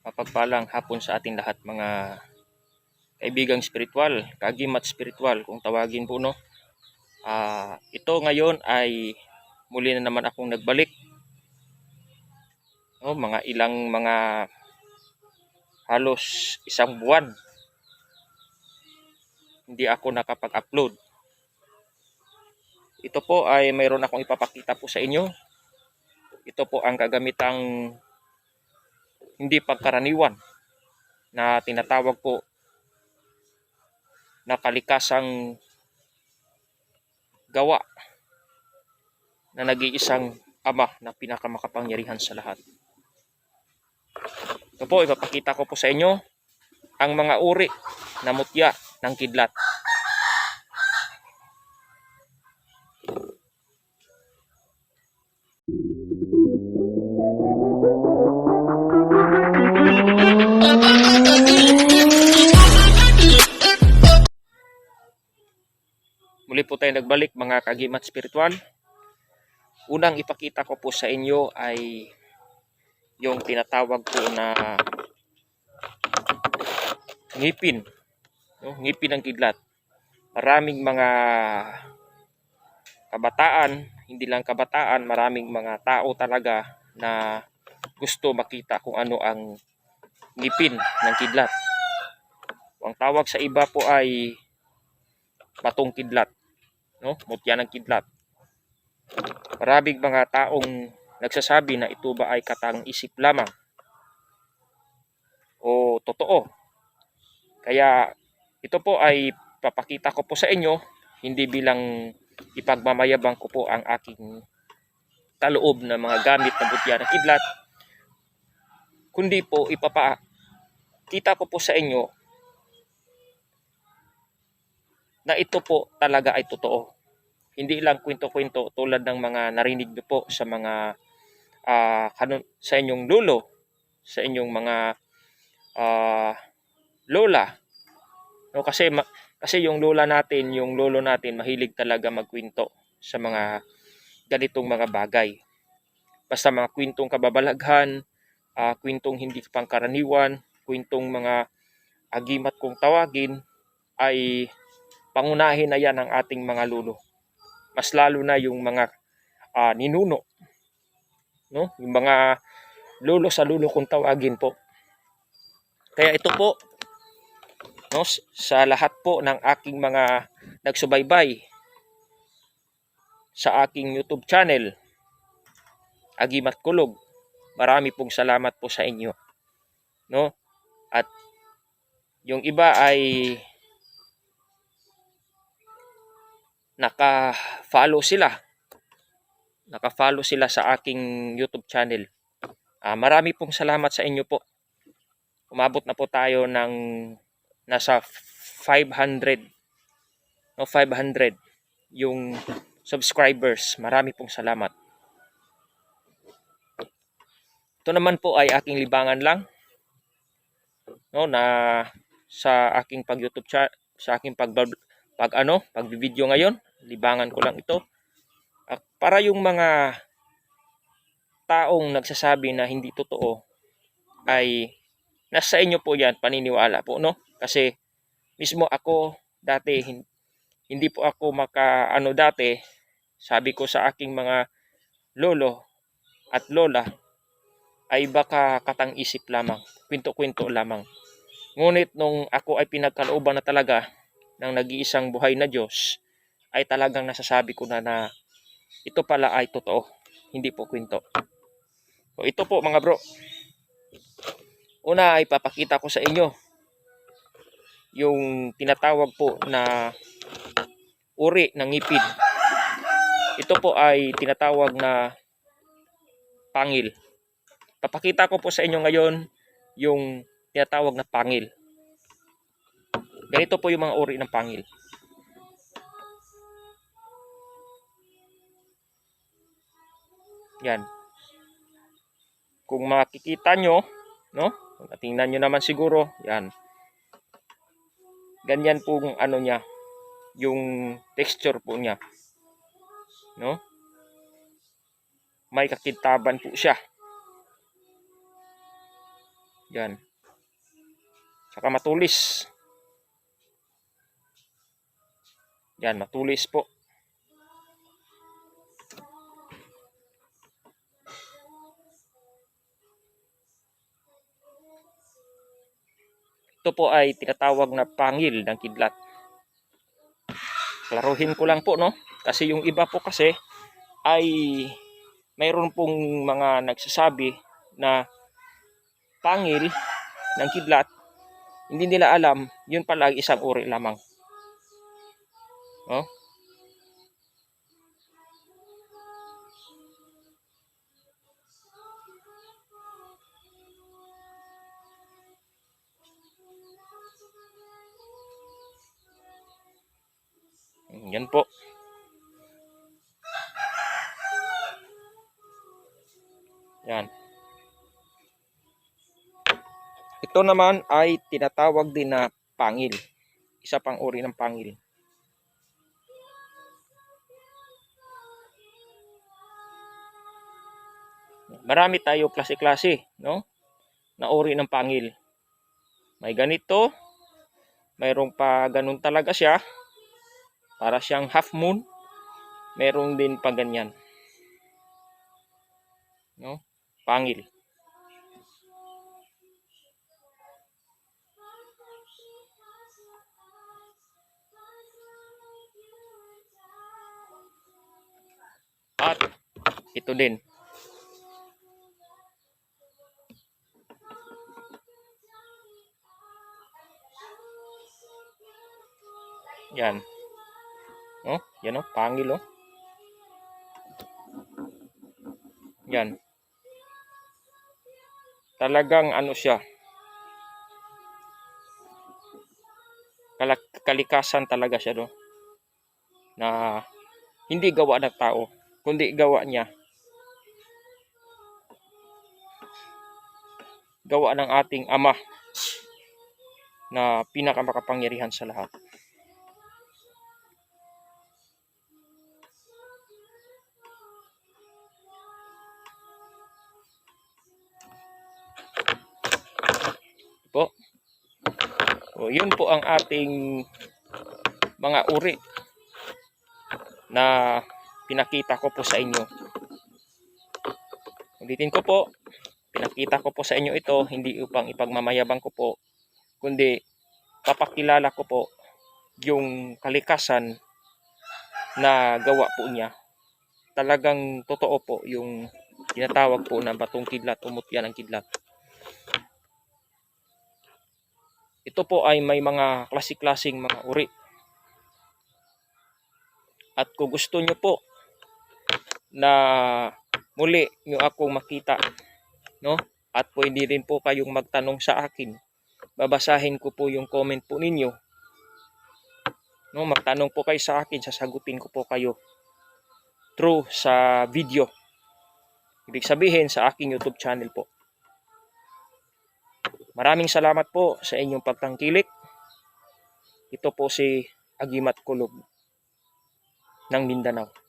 Mapagpalang hapon sa ating lahat mga kaibigang spiritual, kagimat spiritual kung tawagin po, no. Ito ngayon ay muli na naman akong nagbalik. No, mga halos isang buwan hindi ako nakapag-upload. Ito po ay mayroon akong ipapakita po sa inyo. Ito po ang kagamitang hindi pagkaraniwan na tinatawag po na kalikasang gawa na nag-iisang Ama na pinakamakapangyarihan sa lahat. Ito po, ipapakita ko po sa inyo ang mga uri na mutya ng kidlat. Muli po tayo nagbalik mga kagimat spiritual. Unang ipakita ko po sa inyo ay yung tinatawag po na ngipin. Ngipin ng kidlat. Maraming mga kabataan, hindi lang kabataan, maraming mga tao talaga na gusto makita kung ano ang ngipin ng kidlat. Ang tawag sa iba po ay batong kidlat, no? Mutya ng kidlat. Maraming mga taong nagsasabi na ito ba ay katang-isip lamang o totoo. Kaya ito po ay papakita ko po sa inyo, hindi bilang ipagmamayabang ko po ang aking kaloob na mga gamit na mutya ng kidlat, kundi po ipapakita ko po sa inyo na ito po talaga ay totoo. Hindi lang kwento-kwento tulad ng mga narinig niyo po sa mga sa inyong lolo, sa inyong mga lola. No, kasi yung lolo natin mahilig talaga magkwento sa mga ganitong mga bagay. Basta mga kwentong kababalaghan, kwentong hindi pangkaraniwan, kwentong mga agimat kung tawagin, ay pangunahin na yan ng ating mga lolo. Mas lalo na yung mga ninuno, no? Yung mga lolo sa lolo kung tawagin po. Kaya ito po, no, sa lahat po ng aking mga nagsubaybay sa aking YouTube channel, Agimat Kulog, marami pong salamat po sa inyo, no? At yung iba ay naka-follow sila sa aking YouTube channel. Marami pong salamat sa inyo po. Umabot na po tayo ng nasa 500 yung subscribers. Marami pong salamat. Ito naman po ay aking libangan lang, no, na sa aking pag-YouTube chat, sa aking pag-video ngayon, libangan ko lang ito. Para yung mga taong nagsasabi na hindi totoo ay nasa inyo po yan, paniniwala po, no? Kasi mismo ako dati, hindi po ako dati, sabi ko sa aking mga lolo at lola ay baka katang-isip lamang, kwento-kwento lamang. Ngunit nung ako ay pinagkalooban na talaga ng nag-iisang buhay na Diyos, ay talagang nasasabi ko na ito pala ay totoo, hindi po kwento. So ito po mga bro, una ay papakita ko sa inyo yung tinatawag po na uri ng ngipin. Ito po ay tinatawag na pangil. Papakita ko po sa inyo ngayon yung tinatawag na pangil. Ganito po yung mga uri ng pangil. Yan. Kung makikita nyo, no? Tingnan nyo naman siguro, yan. Ganyan po niya, yung texture po niya. No? May kakintaban po siya. Yan. Saka matulis. Yan, matulis po. Ito po ay tinatawag na pangil ng kidlat. Klaruhin ko lang po, no? Kasi yung iba po kasi ay mayroon pong mga nagsasabi na pangil ng kidlat, hindi nila alam, yun pala ay isang uri lamang. Oh? Yan po. Yan. Ito naman ay tinatawag din na pangil. Isa pang uri ng pangil. Marami tayo klase-klase, no? Na uri ng pangil. May ganito, mayroong pa ganun talaga siya, para siyang half moon. Mayroong din pa ganyan, no? Pangil. At ito din. Yan. Oh, yan oh, pangil oh. Yan. Talagang ano siya. Kalikasan talaga siya, no? Na hindi gawa ng tao, kundi gawa niya. Gawa ng ating Ama na pinakamakapangyarihan sa lahat. Po. O, yun po ang ating mga uri na pinakita ko po sa inyo. Ulitin ko po, pinakita ko po sa inyo ito, hindi upang ipagmamayabang ko po, kundi papakilala ko po yung kalikasan na gawa po niya. Talagang totoo po yung tinatawag po na batong kidlat o mutya ng kidlat. Ito po ay may mga klase-klaseng mga uri. At kung gusto nyo po na muli nyo akong makita, no? At pwede rin po kayong magtanong sa akin. Babasahin ko po yung comment po ninyo. No, magtanong po kayo sa akin, sasagutin ko po kayo through sa video. Ibig sabihin sa aking YouTube channel po. Maraming salamat po sa inyong pagtangkilik. Ito po si Agimat Kulog ng Mindanao.